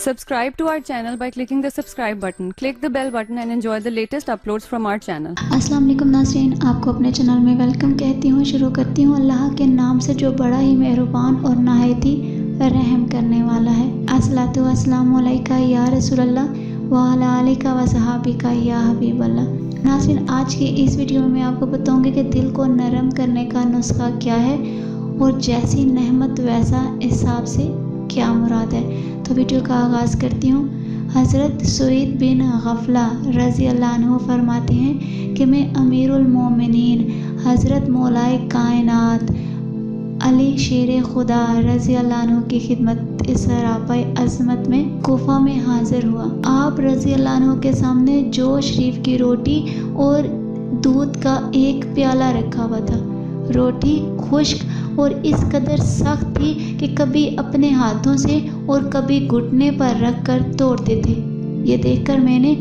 Subscribe to our channel by clicking the subscribe button. Click the bell button and enjoy the latest uploads from our channel. अस्सलाम वालेकुम नाज़रीन, आपको अपने channel में welcome कहती हूँ। शुरू करती हूँ अल्लाह के नाम से जो बड़ा ही मेहरबान और नहायत ही रहम करने वाला है। अस्सलातु वस्सलामु अलैका या रसूल अल्लाह व अला आलिका व सहाबिका या हबीब अल्लाह। नाज़रीन, आज की इस वीडियो में मैं आपको बताऊँगी कि दिल को नरम करने का नुस्खा क्या है और जैसी नेमत वैसा हिसाब से क्या मुराद है। तो वीडियो का आगाज़ करती हूँ। हज़रत सुईद बिन गफला रज़ी अल्लाह अन्हु फरमाते हैं कि मैं अमीरुल मोमिनीन हज़रत मौलाए कायनात अली शेर खुदा रज़ी अल्लाह अन्हु की खिदमत इस सरापाए अज़मत में कोफा में हाज़िर हुआ। आप रज़ी अल्लाह अन्हु के सामने जो शरीफ की रोटी और दूध का एक प्याला रखा हुआ था। रोटी खुश्क और इस कदर सख्त थी कि कभी अपने हाथों से और कभी घुटने पर रख कर तोड़ते थे। ये देखकर मैंने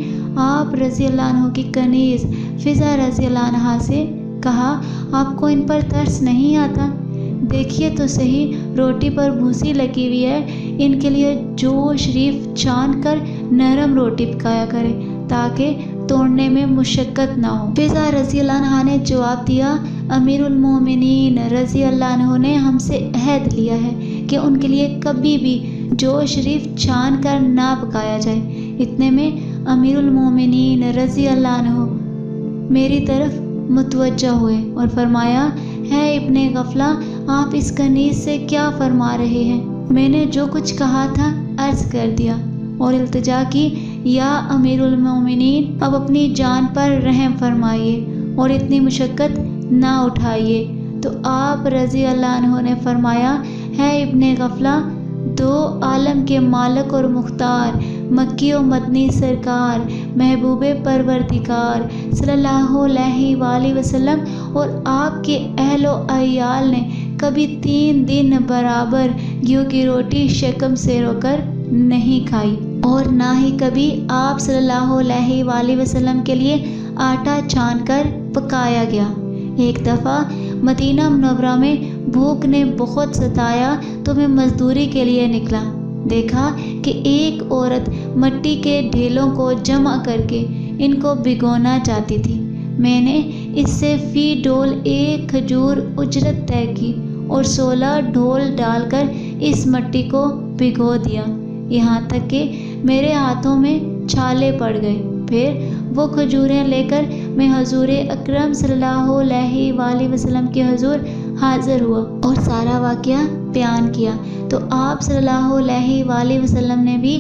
आप रज़ी अल्लाह अन्हु की कनीज़ फ़िज़ा रज़ी अल्लाह अन्हा से कहा, आपको इन पर तरस नहीं आता? देखिए तो सही, रोटी पर भूसी लगी हुई है, इनके लिए जो शरीफ छान कर नरम रोटी पकाया करे ताकि तोड़ने में मुशक्क़त ना हो। फ़िज़ा रज़ी अल्लाह अन्हा ने जवाब दिया, अमीरुल मोमिनीन रज़ी अल्लाह अन्हु ने हमसे अहद लिया है कि उनके लिए कभी भी जो शरीफ छान कर ना पकाया जाए। इतने में अमीरुल मोमिनीन रज़ी अल्लाह अन्हु मेरी तरफ मुतवज्जा हुए और फरमाया, है इब्ने गफला, आप इस कनीज़ से क्या फरमा रहे हैं? मैंने जो कुछ कहा था अर्ज़ कर दिया और इल्तिजा की, या अमीरुल मोमिनीन, अब अपनी जान पर रहम फरमाइए और इतनी मुशक्क़त ना उठाइए। तो आप रज़ी अल्लाह अन्हु ने फरमाया, है इब्ने गफला, दो आलम के मालिक और मुख्तार मक्की और मदनी सरकार महबूबे परवरदिगार सल्लल्लाहु अलैहि वसल्लम और आपके अहलो अयाल ने कभी 3 दिन बराबर घी की रोटी शक्म से रोकर नहीं खाई और ना ही कभी आप सल्लल्लाहु अलैहि वसल्लम के लिए आटा छान कर पकाया गया। एक दफ़ा मदीना मुनव्वरा में भूख ने बहुत सताया तो मैं मजदूरी के लिए निकला। देखा कि एक औरत मट्टी के ढेलों को जमा करके इनको भिगोना चाहती थी। मैंने इससे फ़ी ढोल 1 खजूर उजरत तय की और 16 ढोल डालकर इस मट्टी को भिगो दिया, यहाँ तक कि मेरे हाथों में छाले पड़ गए। फिर वो खजूरें लेकर मैं हजूर अकरम सल्लल्लाहु अलैहि वसल्लम के हजूर हाज़िर हुआ और सारा वाक़या बयान किया। तो आप सल्लल्लाहु अलैहि वसल्लम ने भी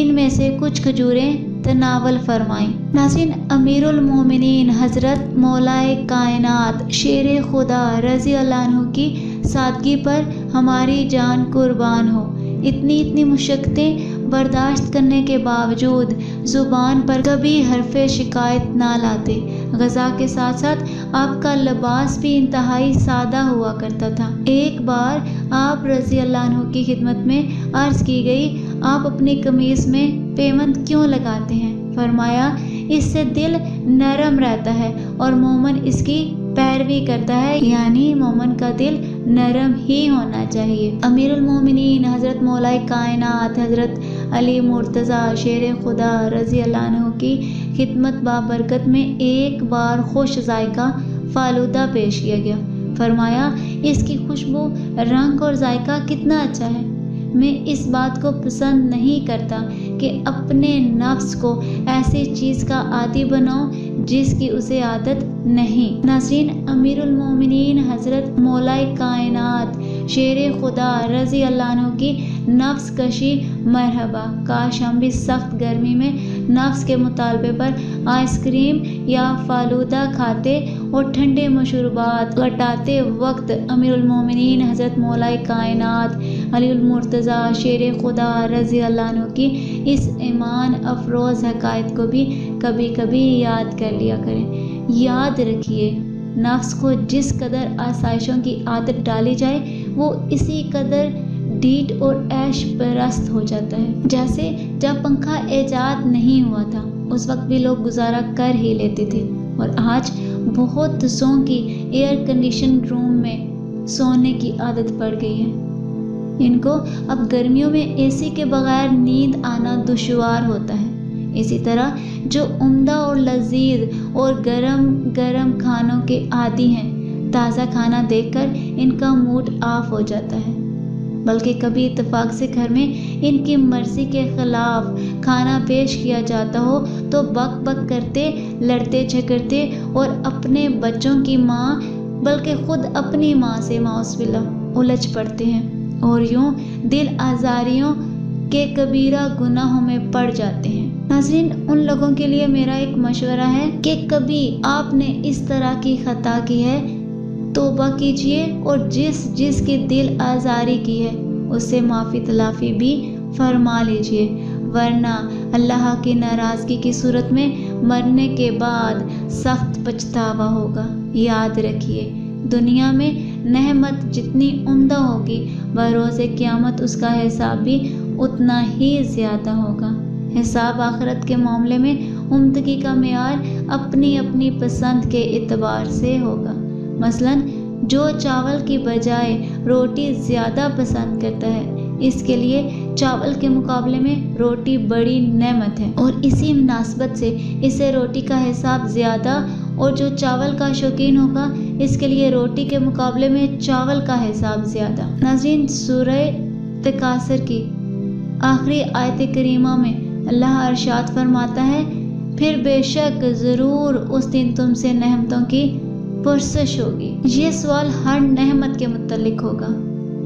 इनमें से कुछ खजूरें तनावल फरमाई। नाज़रीन, अमीरुल मोमिनीन हज़रत मौलाए कायनात शेर खुदा रज़ी अल्लाह अन्हु की सादगी पर हमारी जान कुर्बान हो। इतनी मुशक्क़तें बर्दाश्त करने के बावजूद ज़ुबान पर कभी हरफ़े शिकायत ना लाते। ग़ज़ा के साथ साथ आपका लिबास भी इंतहाई सादा हुआ करता था। एक बार आप रज़ी अल्लाह अन्हु की खिदमत में अर्ज़ की गई, आप अपनी कमीज़ में पेवंद क्यों लगाते हैं? फरमाया, इससे दिल नरम रहता है और मोमन इसकी पैरवी करता है, यानी मोमन का दिल नरम ही होना चाहिए। अमीरुल मोमिनीन हज़रत मौलाए कायनात हज़रत अली मुर्तज़ा शेर खुदा रज़ी अल्लाह अन्हु की खिदमत बाबरकत में एक बार खुश जायका फालूदा पेश किया गया। फरमाया, इसकी खुशबू, रंग और जायका कितना अच्छा है। मैं इस बात को पसंद नहीं करता कि अपने नफ्स को ऐसी चीज़ का आदी बनाऊं जिसकी उसे आदत नहीं। नाज़रीन, अमीरुल मोमिनीन हज़रत मौलाए कायनात शेर खुदा रज़ी अल्लाह अन्हु की नफ्स कशी मरहबा। काश हम भी सख्त गर्मी में नफ्स के मुतालबे पर आइसक्रीम या फालूदा खाते और ठंडे मशरूबात घटाते वक्त अमीरुल मोमिनीन हज़रत मौलाए कायनात अलीउल मुर्तज़ा शेर खुदा रज़ी अल्लाह अन्हु की इस ईमान अफरोज़ हक़ाइक़ को भी कभी कभी याद कर लिया करें। याद रखिए, नफ्स को जिस कदर आसाइशों की आदत डाली जाए वो इसी कदर ढीठ और ऐश परस्त हो जाता है। जैसे जब पंखा ईजाद नहीं हुआ था उस वक्त भी लोग गुजारा कर ही लेते थे और आज बहुत सौ की एयर कंडीशन रूम में सोने की आदत पड़ गई है। ان کو اب گرمیوں میں اے سی کے بغیر نیند آنا دشوار ہوتا ہے۔ اسی طرح جو عمدہ اور لذیذ اور گرم گرم کھانوں کے عادی ہیں، تازہ کھانا دیکھ کر ان کا موڈ آف ہو جاتا ہے، بلکہ کبھی اتفاق سے گھر میں ان کی مرضی کے خلاف کھانا پیش کیا جاتا ہو تو بک بک کرتے، لڑتے جھگڑتے اور اپنے بچوں کی ماں بلکہ خود اپنی ماں سے معاذ باللہ الجھ پڑتے ہیں اور یوں دل آزاریوں کے کبیرہ گناہوں میں پڑ جاتے ہیں۔ ناظرین، ان لوگوں کے لیے میرا ایک مشورہ ہے کہ کبھی آپ نے اس طرح کی خطا کی ہے، توبہ کیجئے اور جس کی دل آزاری کی ہے اس سے معافی تلافی بھی فرما لیجئے، ورنہ اللہ کی ناراضگی کی صورت میں مرنے کے بعد سخت پچھتاوا ہوگا۔ یاد رکھیے، دنیا میں نعمت جتنی عمدہ ہوگی بروز قیامت اس کا حساب بھی اتنا ہی زیادہ ہوگا۔ حساب آخرت کے معاملے میں عمدگی کا معیار اپنی اپنی پسند کے اعتبار سے ہوگا۔ مثلاً جو چاول کی بجائے روٹی زیادہ پسند کرتا ہے، اس کے لیے چاول کے مقابلے میں روٹی بڑی نعمت ہے اور اسی مناسبت سے اسے روٹی کا حساب زیادہ، اور جو چاول کا شوقین ہوگا اس کے لیے روٹی کے مقابلے میں چاول کا حساب زیادہ۔ ناظرین، سورہ تکاثر کی آخری آیت کریمہ میں اللہ ارشاد فرماتا ہے، پھر بے شک ضرور اس دن تم سے نعمتوں کی پرسش ہوگی۔ یہ سوال ہر نعمت کے متعلق ہوگا،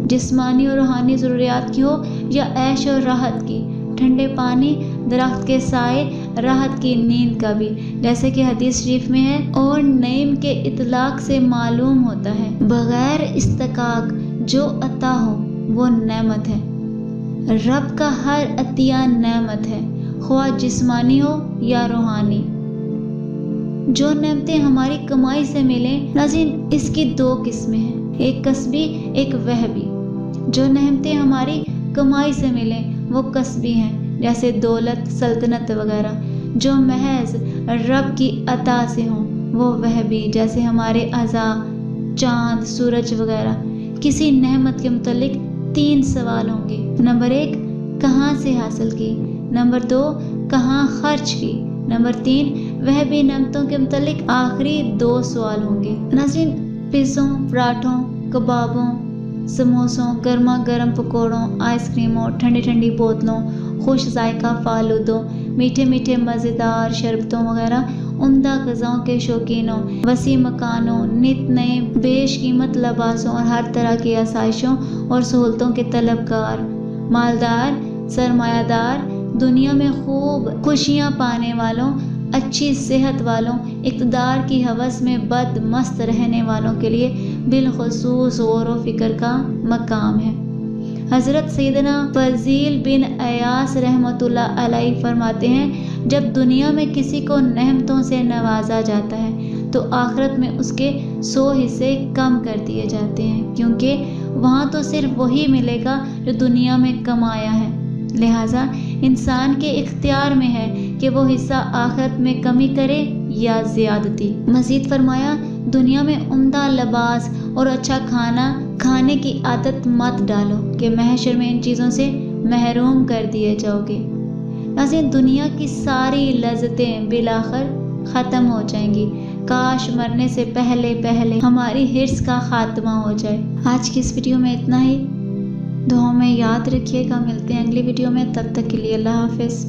جسمانی اور روحانی ضروریات کی ہو یا عیش اور راحت کی، ٹھنڈے پانی، درخت کے سائے، راحت کی نیند کا بھی، جیسے کہ حدیث شریف میں ہے، اور نعیم کے اطلاق سے معلوم ہوتا ہے بغیر استحقاق جو عطا ہو وہ نعمت ہے۔ رب کا ہر عطیہ نعمت ہے، خواہ جسمانی ہو یا روحانی۔ جو نعمتیں ہماری کمائی سے ملیں، ناظرین، اس کی دو قسمیں ہیں، ایک کسبی، ایک وہبی۔ جو نعمتیں ہماری کمائی سے ملیں وہ کسبی ہیں، جیسے دولت، سلطنت وغیرہ۔ جو محض رب کی عطا سے ہوں وہ وہبی، جیسے ہمارے اعضاء، چاند، سورج وغیرہ۔ کسی نعمت کے متعلق 3 سوال ہوں گے۔ نمبر 1، کہاں سے حاصل کی؟ نمبر 2، کہاں خرچ کی؟ نمبر 3، وہبی نعمتوں کے متعلق آخری 2 سوال ہوں گے۔ ناظرین، پیزوں، پراٹھوں، کبابوں، سموسوں، گرما گرم پکوڑوں، آئس کریموں، ٹھنڈی ٹھنڈی بوتلوں، خوش ذائقہ فالودوں، میٹھے میٹھے مزیدار شربتوں وغیرہ، عمدہ غذاؤں کے شوقینوں، وسیع مکانوں، نت نئے بیش قیمت لباسوں اور ہر طرح کی آسائشوں اور سہولتوں کے طلبگار، مالدار، سرمایہ دار، دنیا میں خوب خوشیاں پانے والوں، اچھی صحت والوں، اقتدار کی ہوس میں بد مست رہنے والوں کے لیے بالخصوص غور و فکر کا مقام ہے۔ حضرت سیدنا فضیل بن عیاض رحمۃ اللہ علیہ فرماتے ہیں، جب دنیا میں کسی کو نعمتوں سے نوازا جاتا ہے تو آخرت میں اس کے 100 حصے کم کر دیے جاتے ہیں، کیونکہ وہاں تو صرف وہی ملے گا جو دنیا میں کمایا ہے۔ لہٰذا انسان کے اختیار میں ہے کہ وہ حصہ آخرت میں کمی کرے یا زیادتی۔ مزید فرمایا، دنیا میں عمدہ لباس اور اچھا کھانا کھانے کی عادت مت ڈالو کہ محشر میں ان چیزوں سے محروم کر دیے جاؤ گے۔ ناظرین، دنیا کی ساری لذتیں بالآخر ختم ہو جائیں گی، کاش مرنے سے پہلے پہلے ہماری حرص کا خاتمہ ہو جائے۔ آج کی اس ویڈیو میں اتنا ہی، دعاؤں میں یاد رکھیے گا، ملتے ہیں اگلی ویڈیو میں، تب تک کے لیے اللہ حافظ۔